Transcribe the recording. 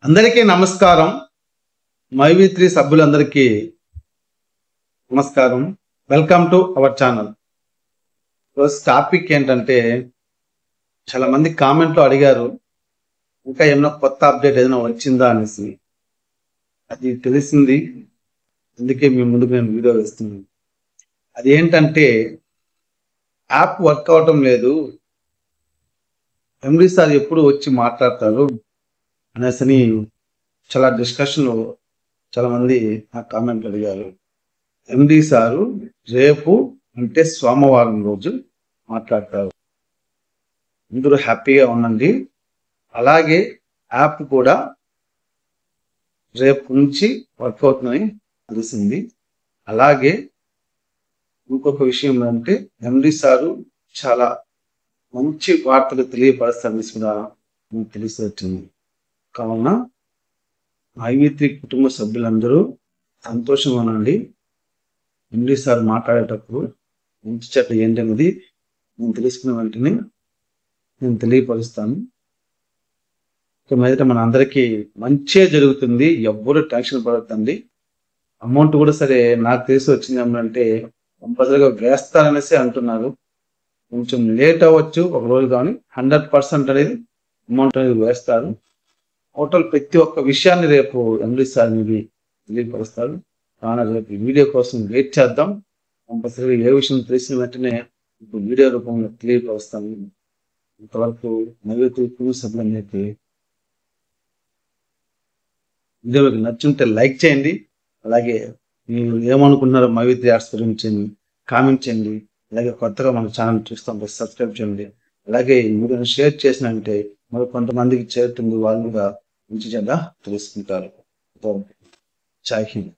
అందరికీ నమస్కారం. మైవి3 సభ్యులందరికీ నమస్కారం. Welcome to our channel. ఈరోజు టాపిక్ ఏంటంటే, చాలా మంది కామెంట్లో అడిగారు, ఇంకా ఏమైనా కొత్త అప్డేట్ ఏదైనా వచ్చిందా అనేసి. అది తెలిసింది, అందుకే మీ ముందుకు నేను వీడియో వేస్తున్నాను. అది ఏంటంటే, యాప్ వర్క్ అవటం లేదు, ఎండి సార్ ఎప్పుడు వచ్చి మాట్లాడతారు అనేసి చాలా డిస్కషన్ చాలా మంది నా కామెంట్లు అడిగారు. ఎండి సారు రేపు అంటే సోమవారం రోజు మాట్లాడతారు. అందరూ హ్యాపీగా ఉండండి. అలాగే యాప్ కూడా రేపు నుంచి వర్క్ అవుతుందని తెలిసింది. అలాగే ఇంకొక విషయం ఏంటంటే, ఎండి సారు చాలా మంచి వార్తలు తెలియపరుస్తారని కూడా నాకు తెలిసి వచ్చింది. కావున మైవి3 కుటుంబ సభ్యులందరూ సంతోషంగా ఉండండి. ఎండి సార్ మాట్లాడేటప్పుడు మంచి చెడ్డ ఏంటనేది నేను తెలుసుకున్న వెంటనే నేను తెలియపరుస్తాను. ఇక మీదట మన అందరికీ మంచే జరుగుతుంది, ఎవ్వరూ టెన్షన్ పడద్దండి. అమౌంట్ కూడా సరే నాకు తెలిసి వచ్చింది ఏమంటే కంపల్సరీగా వేస్తారనేసి అంటున్నారు. కొంచెం లేట్ అవ్వచ్చు ఒక రోజు, కానీ 100% అనేది అమౌంట్ అనేది వేస్తారు. టోటల్ ప్రతి ఒక్క విషయాన్ని రేపు ఎండి సార్ మీకు తెలియపరుస్తారు. కానీ రేపు వీడియో కోసం వెయిట్ చేద్దాం. కంపల్సరీ ఏ విషయం తెలిసిన వెంటనే ఇప్పుడు వీడియో రూపంలో తెలియపరుస్తాను. ఇంతవరకు మైవి3 కుటుంబ సభ్యులకి వీడియో మీకు నచ్చుంటే లైక్ చేయండి. అలాగే మీరు ఏమనుకుంటున్నారో మైవి3 యాడ్స్ గురించి కామెంట్ చేయండి. అలాగే కొత్తగా మన ఛానల్ చూస్తుంటే సబ్స్క్రైబ్ చేయండి. అలాగే ఈ వీడియోని షేర్ చేసినంటే మరి కొంతమందికి చేరుతుంది, వాళ్ళు మంచి చెడ్డ తెలుసుకుంటారు. జై హింద్.